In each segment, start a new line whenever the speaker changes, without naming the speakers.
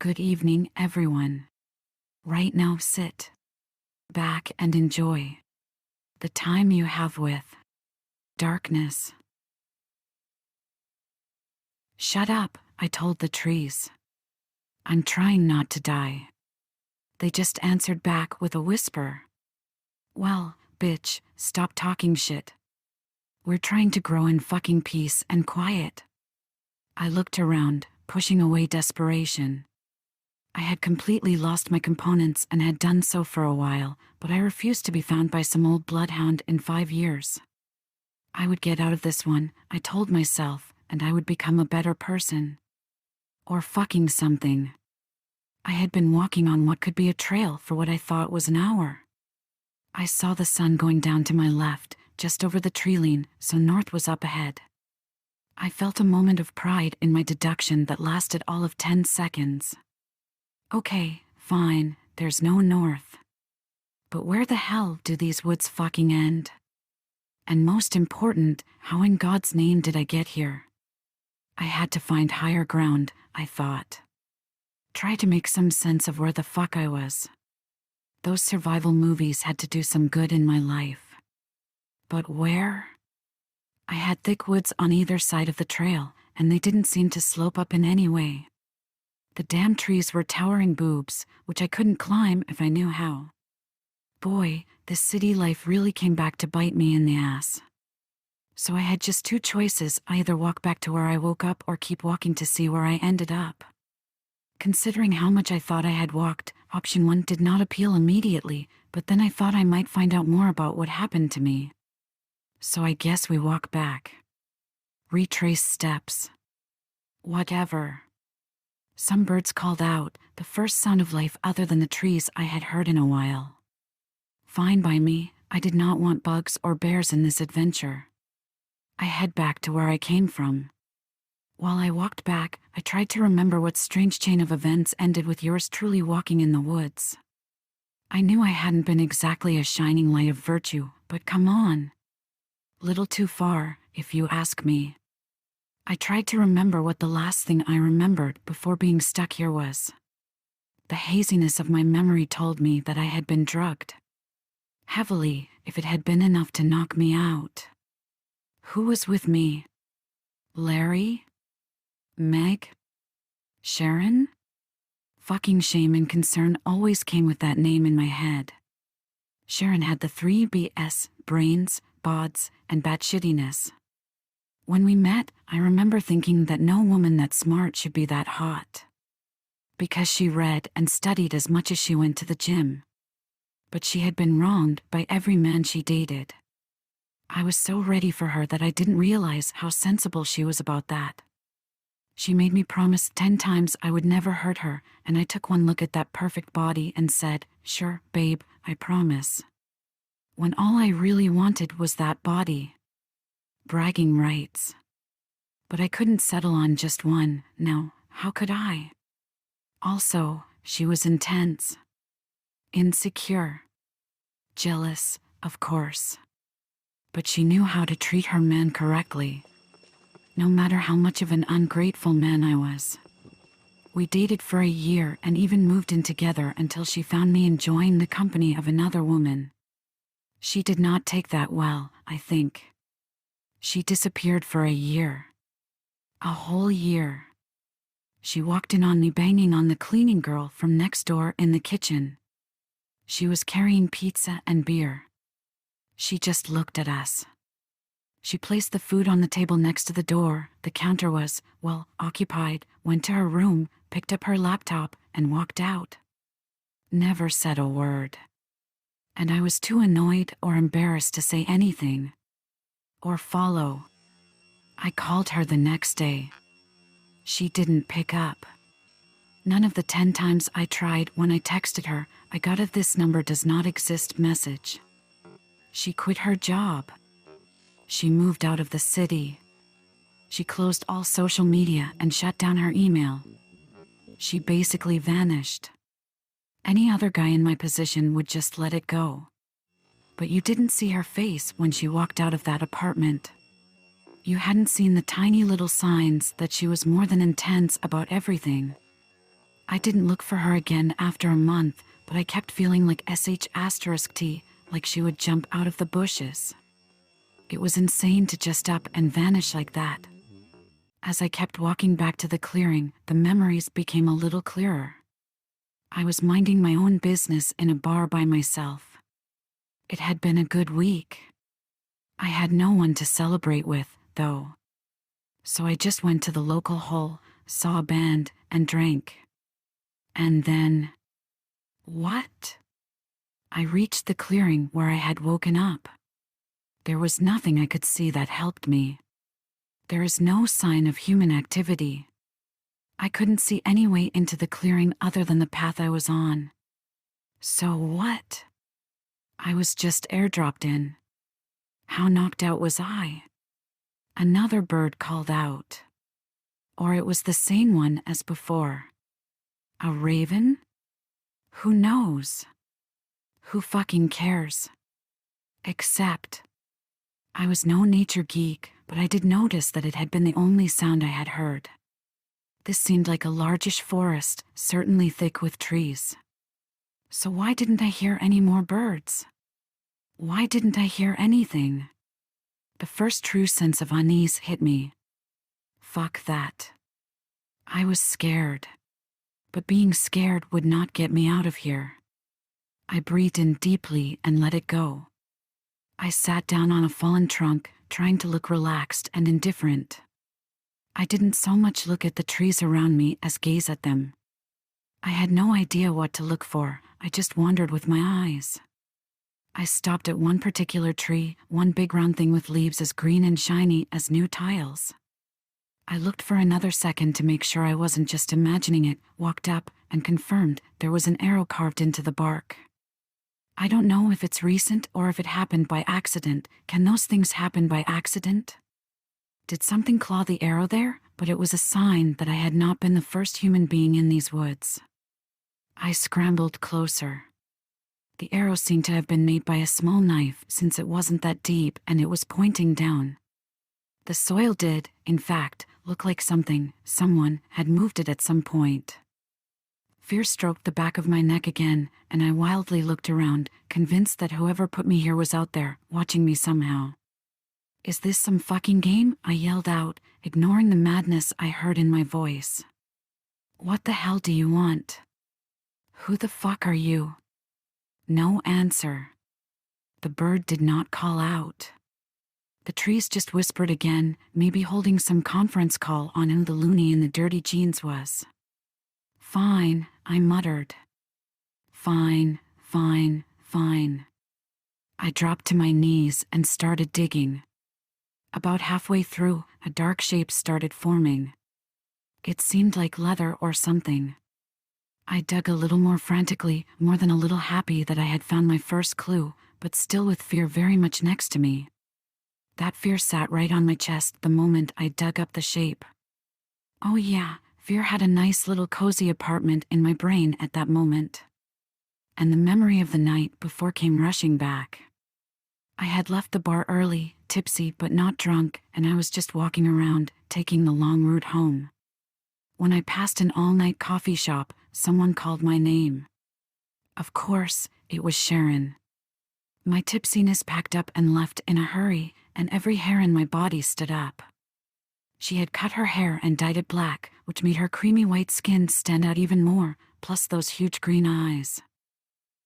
Good evening, everyone. Right now, sit back and enjoy the time you have with darkness. Shut up, I told the trees. I'm trying not to die. They just answered back with a whisper. Well, bitch, stop talking shit. We're trying to grow in fucking peace and quiet. I looked around, pushing away desperation. I had completely lost my components and had done so for a while, but I refused to be found by some old bloodhound in 5 years. I would get out of this one, I told myself, and I would become a better person. Or fucking something. I had been walking on what could be a trail for what I thought was an hour. I saw the sun going down to my left, just over the tree line, so north was up ahead. I felt a moment of pride in my deduction that lasted all of 10 seconds. Okay, fine, there's no north. But where the hell do these woods fucking end? And most important, how in God's name did I get here? I had to find higher ground, I thought. Try to make some sense of where the fuck I was. Those survival movies had to do some good in my life. But where? I had thick woods on either side of the trail, and they didn't seem to slope up in any way. The damn trees were towering boobs, which I couldn't climb if I knew how. Boy, this city life really came back to bite me in the ass. So I had just 2 choices, either walk back to where I woke up or keep walking to see where I ended up. Considering how much I thought I had walked, option 1 did not appeal immediately, but then I thought I might find out more about what happened to me. So I guess we walk back. Retrace steps. Whatever. Some birds called out, the first sound of life other than the trees I had heard in a while. Fine by me, I did not want bugs or bears in this adventure. I head back to where I came from. While I walked back, I tried to remember what strange chain of events ended with yours truly walking in the woods. I knew I hadn't been exactly a shining light of virtue, but come on. Little too far, if you ask me. I tried to remember what the last thing I remembered before being stuck here was. The haziness of my memory told me that I had been drugged. Heavily, if it had been enough to knock me out. Who was with me? Larry? Meg? Sharon? Fucking shame and concern always came with that name in my head. Sharon had the 3 B's, brains, bods, and batshittiness. When we met, I remember thinking that no woman that smart should be that hot. Because she read and studied as much as she went to the gym. But she had been wronged by every man she dated. I was so ready for her that I didn't realize how sensible she was about that. She made me promise 10 times I would never hurt her, and I took one look at that perfect body and said, "Sure, babe, I promise." When all I really wanted was that body. Bragging rights. But I couldn't settle on just one, no, how could I? Also, she was intense. Insecure. Jealous, of course. But she knew how to treat her man correctly. No matter how much of an ungrateful man I was. We dated for a year and even moved in together until she found me enjoying the company of another woman. She did not take that well, I think. She disappeared for a year. A whole year. She walked in on me banging on the cleaning girl from next door in the kitchen. She was carrying pizza and beer. She just looked at us. She placed the food on the table next to the door. The counter was, well, occupied, went to her room, picked up her laptop, and walked out. Never said a word. And I was too annoyed or embarrassed to say anything. Or follow. I called her the next day. She didn't pick up. None of the 10 times I tried when I texted her, I got a "this number does not exist" message. She quit her job. She moved out of the city. She closed all social media and shut down her email. She basically vanished. Any other guy in my position would just let it go. But you didn't see her face when she walked out of that apartment. You hadn't seen the tiny little signs that she was more than intense about everything. I didn't look for her again after a month, but I kept feeling like sh*T, like she would jump out of the bushes. It was insane to just up and vanish like that. As I kept walking back to the clearing, the memories became a little clearer. I was minding my own business in a bar by myself. It had been a good week. I had no one to celebrate with, though. So I just went to the local hall, saw a band, and drank. And then... what? I reached the clearing where I had woken up. There was nothing I could see that helped me. There is no sign of human activity. I couldn't see any way into the clearing other than the path I was on. So what? I was just airdropped in. How knocked out was I? Another bird called out. Or it was the same one as before. A raven? Who knows? Who fucking cares? Except... I was no nature geek, but I did notice that it had been the only sound I had heard. This seemed like a largish forest, certainly thick with trees. So why didn't I hear any more birds? Why didn't I hear anything? The first true sense of unease hit me. Fuck that. I was scared. But being scared would not get me out of here. I breathed in deeply and let it go. I sat down on a fallen trunk, trying to look relaxed and indifferent. I didn't so much look at the trees around me as gaze at them. I had no idea what to look for, I just wandered with my eyes. I stopped at one particular tree, one big round thing with leaves as green and shiny as new tiles. I looked for another second to make sure I wasn't just imagining it, walked up, and confirmed there was an arrow carved into the bark. I don't know if it's recent or if it happened by accident. Can those things happen by accident? Did something claw the arrow there? But it was a sign that I had not been the first human being in these woods. I scrambled closer. The arrow seemed to have been made by a small knife since it wasn't that deep and it was pointing down. The soil did, in fact, look like someone had moved it at some point. Fear stroked the back of my neck again, and I wildly looked around, convinced that whoever put me here was out there, watching me somehow. Is this some fucking game? I yelled out, ignoring the madness I heard in my voice. What the hell do you want? Who the fuck are you? No answer. The bird did not call out. The trees just whispered again, maybe holding some conference call on who the loony in the dirty jeans was. Fine, I muttered. Fine. I dropped to my knees and started digging. About halfway through, a dark shape started forming. It seemed like leather or something. I dug a little more frantically, more than a little happy that I had found my first clue, but still with fear very much next to me. That fear sat right on my chest the moment I dug up the shape. Oh yeah, fear had a nice little cozy apartment in my brain at that moment. And the memory of the night before came rushing back. I had left the bar early, tipsy but not drunk, and I was just walking around, taking the long route home. When I passed an all-night coffee shop, someone called my name. Of course, it was Sharon. My tipsiness packed up and left in a hurry, and every hair in my body stood up. She had cut her hair and dyed it black, which made her creamy white skin stand out even more, plus those huge green eyes.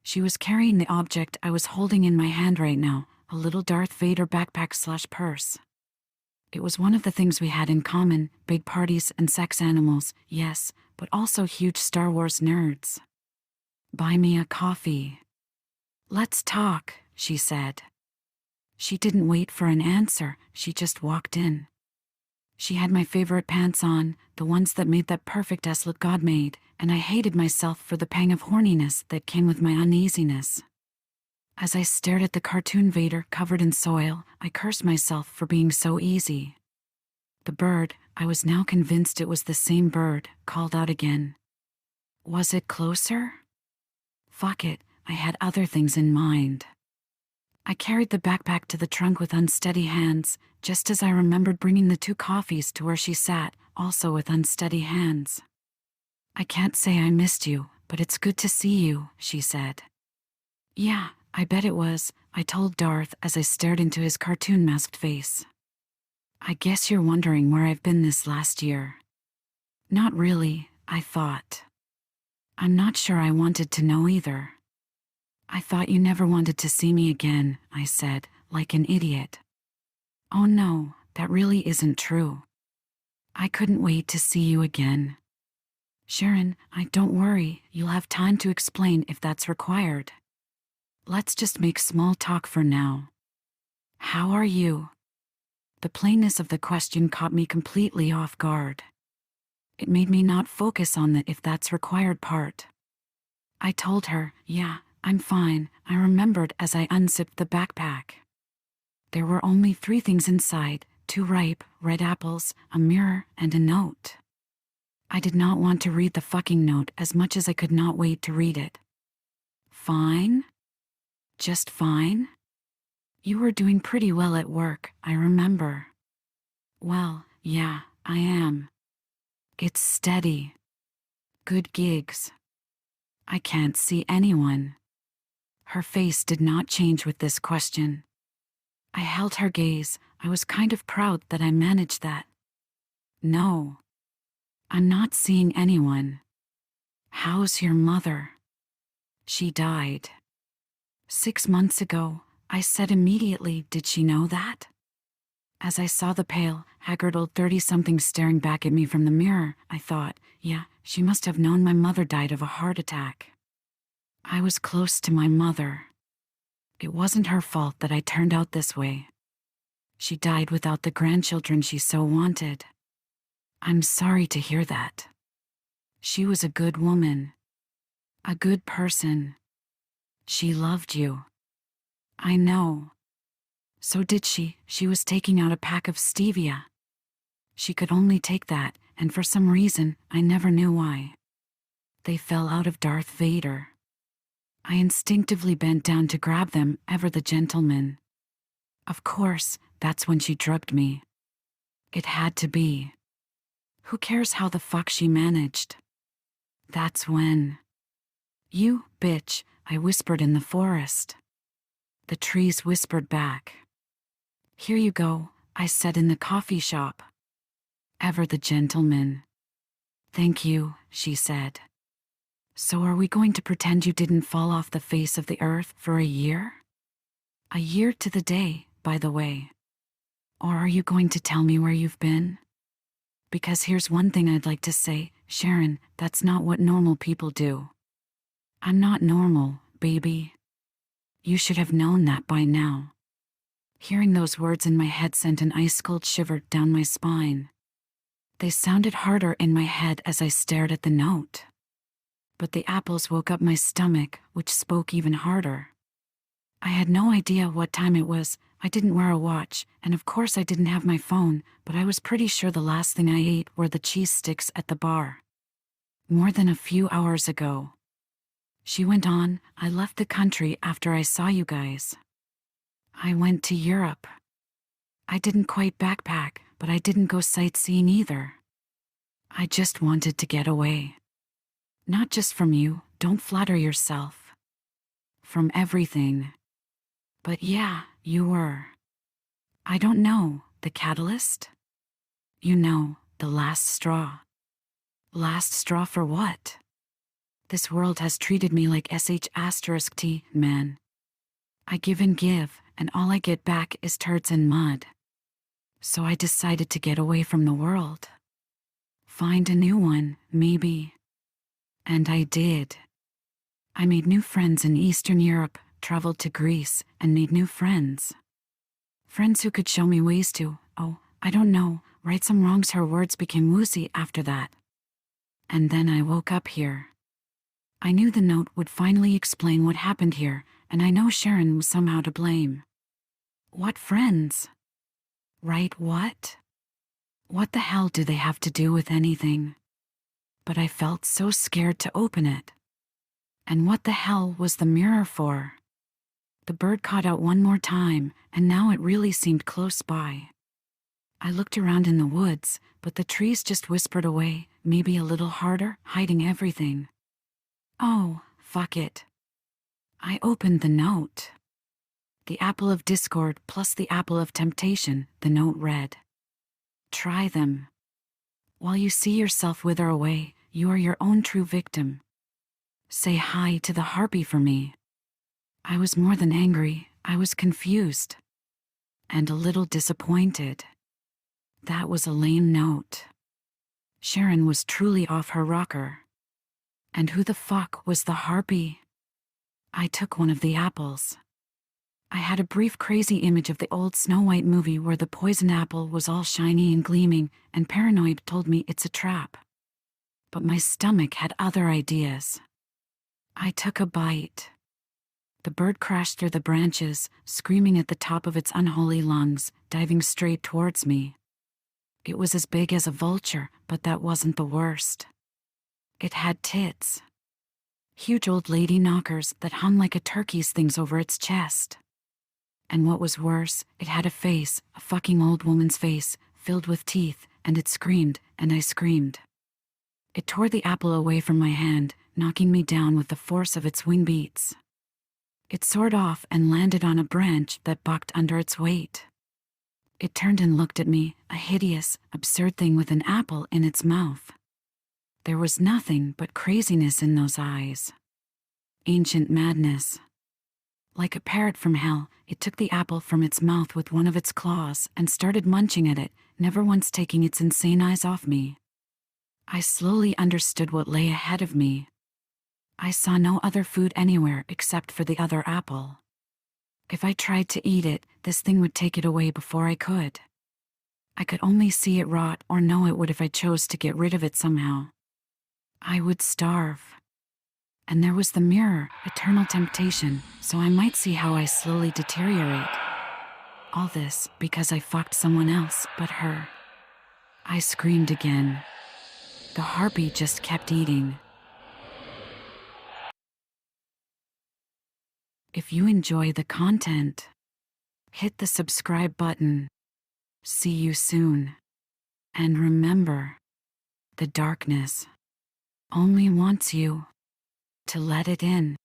She was carrying the object I was holding in my hand right now, a little Darth Vader backpack/purse. It was one of the things we had in common, big parties and sex animals, yes, but also huge Star Wars nerds. Buy me a coffee. Let's talk, she said. She didn't wait for an answer, she just walked in. She had my favorite pants on, the ones that made that perfect ass look God made, and I hated myself for the pang of horniness that came with my uneasiness. As I stared at the cartoon Vader covered in soil, I cursed myself for being so easy. The bird, I was now convinced it was the same bird, called out again. Was it closer? Fuck it, I had other things in mind. I carried the backpack to the trunk with unsteady hands, just as I remembered bringing the 2 coffees to where she sat, also with unsteady hands. I can't say I missed you, but it's good to see you, she said. Yeah, I bet it was, I told Darth as I stared into his cartoon-masked face. I guess you're wondering where I've been this last year. Not really, I thought. I'm not sure I wanted to know either. I thought you never wanted to see me again, I said, like an idiot. Oh no, that really isn't true. I couldn't wait to see you again. Sharon, don't worry, you'll have time to explain if that's required. Let's just make small talk for now. How are you? The plainness of the question caught me completely off guard. It made me not focus on the if that's required part. I told her, yeah, I'm fine, I remembered as I unzipped the backpack. There were only 3 things inside, 2 ripe, red apples, a mirror, and a note. I did not want to read the fucking note as much as I could not wait to read it. Fine? Just fine? You were doing pretty well at work, I remember. Well, yeah, I am. It's steady. Good gigs. I can't see anyone. Her face did not change with this question. I held her gaze. I was kind of proud that I managed that. No. I'm not seeing anyone. How's your mother? She died. 6 months ago, I said immediately. Did she know that? As I saw the pale, haggard old 30-something staring back at me from the mirror, I thought, yeah, she must have known my mother died of a heart attack. I was close to my mother. It wasn't her fault that I turned out this way. She died without the grandchildren she so wanted. I'm sorry to hear that. She was a good woman. A good person. She loved you. I know. So did she. She was taking out a pack of stevia. She could only take that, and for some reason, I never knew why. They fell out of Darth Vader. I instinctively bent down to grab them, ever the gentleman. Of course, that's when she drugged me. It had to be. Who cares how the fuck she managed? That's when. You, bitch, I whispered in the forest. The trees whispered back. Here you go, I said in the coffee shop. Ever the gentleman. Thank you, she said. So are we going to pretend you didn't fall off the face of the earth for a year? A year to the day, by the way. Or are you going to tell me where you've been? Because here's one thing I'd like to say, Sharon, that's not what normal people do. I'm not normal, baby. You should have known that by now. Hearing those words in my head sent an ice-cold shiver down my spine. They sounded harder in my head as I stared at the note. But the apples woke up my stomach, which spoke even harder. I had no idea what time it was. I didn't wear a watch, and of course I didn't have my phone, but I was pretty sure the last thing I ate were the cheese sticks at the bar. More than a few hours ago. She went on, I left the country after I saw you guys. I went to Europe. I didn't quite backpack, but I didn't go sightseeing either. I just wanted to get away. Not just from you, don't flatter yourself. From everything. But yeah, you were. I don't know, the catalyst? You know, the last straw. Last straw for what? This world has treated me like sh*t, man. I give and give, and all I get back is turds and mud. So I decided to get away from the world. Find a new one, maybe. And I did. I made new friends in Eastern Europe, traveled to Greece, and made new friends. Friends who could show me ways to, I don't know, right some wrongs. Her words became woozy after that. And then I woke up here. I knew the note would finally explain what happened here, and I know Sharon was somehow to blame. What friends? Right, what? What the hell do they have to do with anything? But I felt so scared to open it. And what the hell was the mirror for? The bird caught out one more time, and now it really seemed close by. I looked around in the woods, but the trees just whispered away, maybe a little harder, hiding everything. Oh, fuck it. I opened the note. The apple of discord plus the apple of temptation, the note read. Try them. While you see yourself wither away, you are your own true victim. Say hi to the harpy for me. I was more than angry, I was confused. And a little disappointed. That was a lame note. Sharon was truly off her rocker. And who the fuck was the harpy? I took one of the apples. I had a brief crazy image of the old Snow White movie where the poison apple was all shiny and gleaming, and paranoid told me it's a trap. But my stomach had other ideas. I took a bite. The bird crashed through the branches, screaming at the top of its unholy lungs, diving straight towards me. It was as big as a vulture, but that wasn't the worst. It had tits. Huge old lady knockers that hung like a turkey's things over its chest. And what was worse, it had a face, a fucking old woman's face, filled with teeth, and it screamed, and I screamed. It tore the apple away from my hand, knocking me down with the force of its wing beats. It soared off and landed on a branch that bucked under its weight. It turned and looked at me, a hideous, absurd thing with an apple in its mouth. There was nothing but craziness in those eyes. Ancient madness. Like a parrot from hell, it took the apple from its mouth with one of its claws and started munching at it, never once taking its insane eyes off me. I slowly understood what lay ahead of me. I saw no other food anywhere except for the other apple. If I tried to eat it, this thing would take it away before I could. I could only see it rot or know it would if I chose to get rid of it somehow. I would starve. And there was the mirror, eternal temptation, so I might see how I slowly deteriorate. All this because I fucked someone else but her. I screamed again. The harpy just kept eating. If you enjoy the content, hit the subscribe button. See you soon. And remember, the darkness only wants you to let it in.